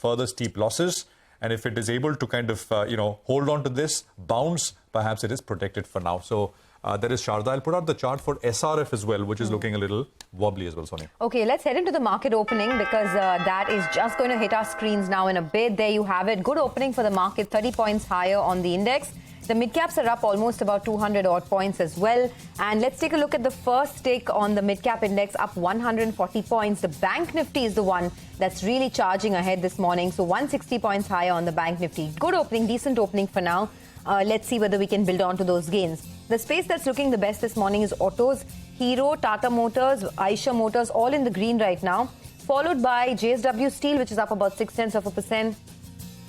further steep losses. And if it is able to kind of, hold on to this, bounce, perhaps it is protected for now. So there is Sharda. I'll put out the chart for SRF as well, which is looking a little wobbly as well, Sonia. Okay, let's head into the market opening because that is just going to hit our screens now in a bit. There you have it. Good opening for the market, 30 points higher on the index. The mid-caps are up almost about 200 odd points as well. And let's take a look at the first tick on the mid-cap index, up 140 points. The Bank Nifty is the one that's really charging ahead this morning. So 160 points higher on the Bank Nifty. Good opening, decent opening for now. Let's see whether we can build on to those gains. The space that's looking the best this morning is autos. Hero, Tata Motors, Eicher Motors, all in the green right now. Followed by JSW Steel, which is up about 0.6%.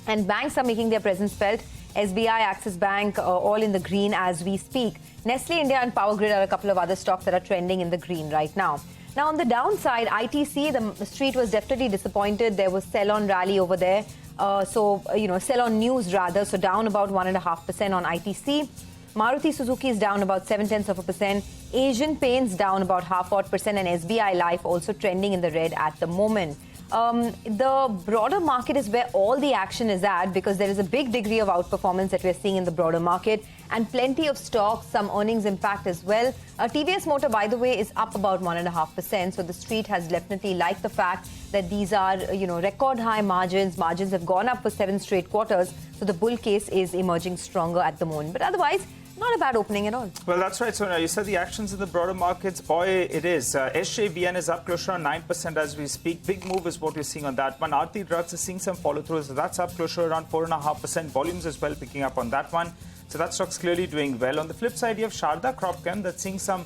And banks are making their presence felt. SBI, Axis Bank, all in the green as we speak. Nestle India and Power Grid are a couple of other stocks that are trending in the green right now. Now, on the downside, ITC, the street was definitely disappointed. There was sell-on rally over there. Sell-on news rather. So down about 1.5% on ITC. Maruti Suzuki is down about 0.7%. Asian Paints down about 0.5%. And SBI Life also trending in the red at the moment. The broader market is where all the action is at because there is a big degree of outperformance that we're seeing in the broader market and plenty of stocks, some earnings impact as well. TVS Motor, by the way, is up about 1.5%. So the street has definitely liked the fact that these are, record high margins. Margins have gone up for 7 straight quarters. So the bull case is emerging stronger at the moment. But otherwise, not a bad opening at all. Well, that's right, Sonia. You said the actions in the broader markets. Boy, it is. SJVN is up closer on 9% as we speak. Big move is what we're seeing on that one. Aarti Drugs is seeing some follow-through. So that's up closer around 4.5%. Volumes as well picking up on that one. So that stock's clearly doing well. On the flip side, you have Sharda Cropchem that's seeing some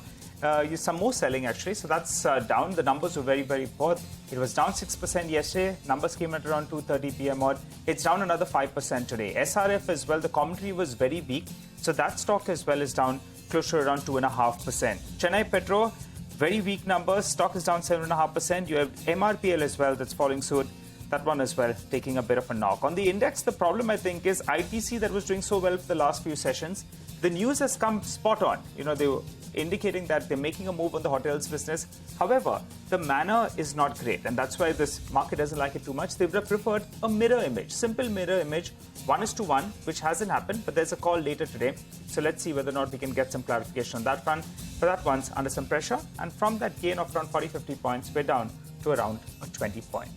more selling actually. So that's down. The numbers were very, very poor. It was down 6% yesterday. Numbers came at around 2:30 p.m. odd. It's down another 5% today. SRF as well. The commentary was very weak. So that stock as well is down closer around 2.5%. Chennai Petro, very weak numbers. Stock is down 7.5%. You have MRPL as well that's following suit. That one as well taking a bit of a knock. On the index, the problem I think is ITC that was doing so well for the last few sessions. The news has come spot on. They were indicating that they're making a move on the hotels business. However, the manner is not great. And that's why this market doesn't like it too much. They would have preferred a mirror image, simple mirror image, 1:1, which hasn't happened. But there's a call later today. So let's see whether or not we can get some clarification on that front. But that one's under some pressure. And from that gain of around 40-50 points, we're down to around a 20 point.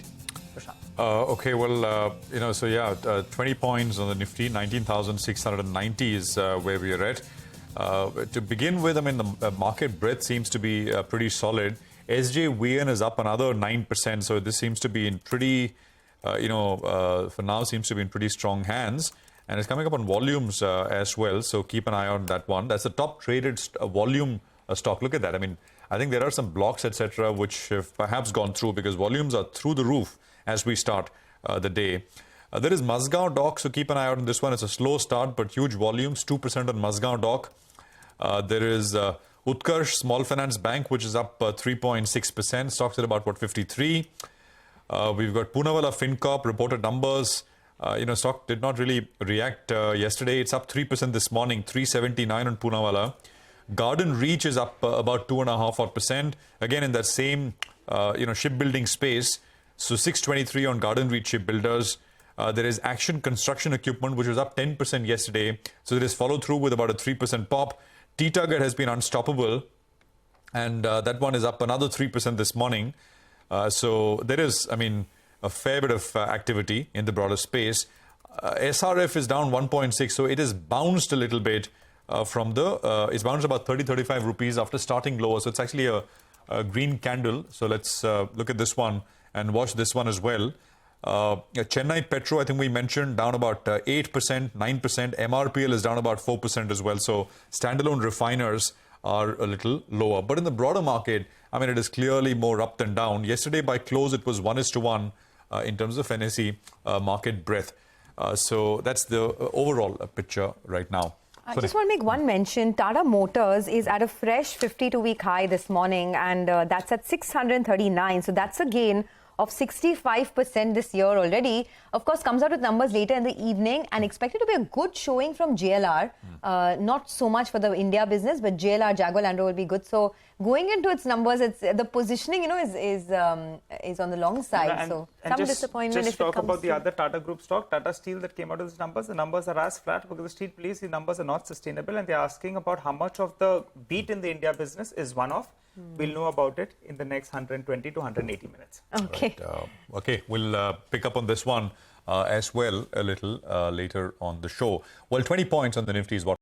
Okay, well, 20 points on the Nifty, 19,690 is where we are at. To begin with, the market breadth seems to be pretty solid. SJVN is up another 9%, so this seems to be in pretty, for now seems to be in pretty strong hands. And it's coming up on volumes as well, so keep an eye on that one. That's the top traded volume stock. Look at that. I think there are some blocks, etc., which have perhaps gone through because volumes are through the roof as we start the day. There is Mazgaon Dock, so keep an eye out on this one. It's a slow start, but huge volumes, 2% on Mazgaon Dock. There is Utkarsh Small Finance Bank, which is up 3.6%. Stocks at about, 53. We've got Poonawalla FinCorp, reported numbers. Stock did not really react yesterday. It's up 3% this morning, 379 on Poonawalla. Garden Reach is up about 2.5%. Again, in that same, shipbuilding space. So 623 on Garden Reach Shipbuilders. There is Action Construction Equipment, which was up 10% yesterday. So there is follow-through with about a 3% pop. T-Target has been unstoppable. And that one is up another 3% this morning. So there is, a fair bit of activity in the broader space. SRF is down 1.6. So it has bounced a little bit from it's bounced about 30-35 rupees after starting lower. So it's actually a green candle. So let's look at this one and watch this one as well. Chennai Petro, I think we mentioned, down about 8%, 9%. MRPL is down about 4% as well. So standalone refiners are a little lower. But in the broader market, it is clearly more up than down. Yesterday by close, it was 1:1 in terms of NSE market breadth. So that's the overall picture right now. I just want to make one mention. Tata Motors is at a fresh 52-week high this morning, and that's at 639. So that's a gain of 65% this year already. Of course, comes out with numbers later in the evening and expected to be a good showing from JLR. Not so much for the India business, but JLR, Jaguar Land Rover will be good. So going into its numbers, it's the positioning, is on the long side. And some disappointment just if it talk comes about the to- other Tata Group stock, Tata Steel, that came out of these numbers. The numbers are as flat because the street believes the numbers are not sustainable, and they're asking about how much of the beat in the India business is one-off. We'll know about it in the next 120 to 180 minutes. Okay. Right, okay, we'll pick up on this one as well a little later on the show. Well, 20 points on the Nifty is what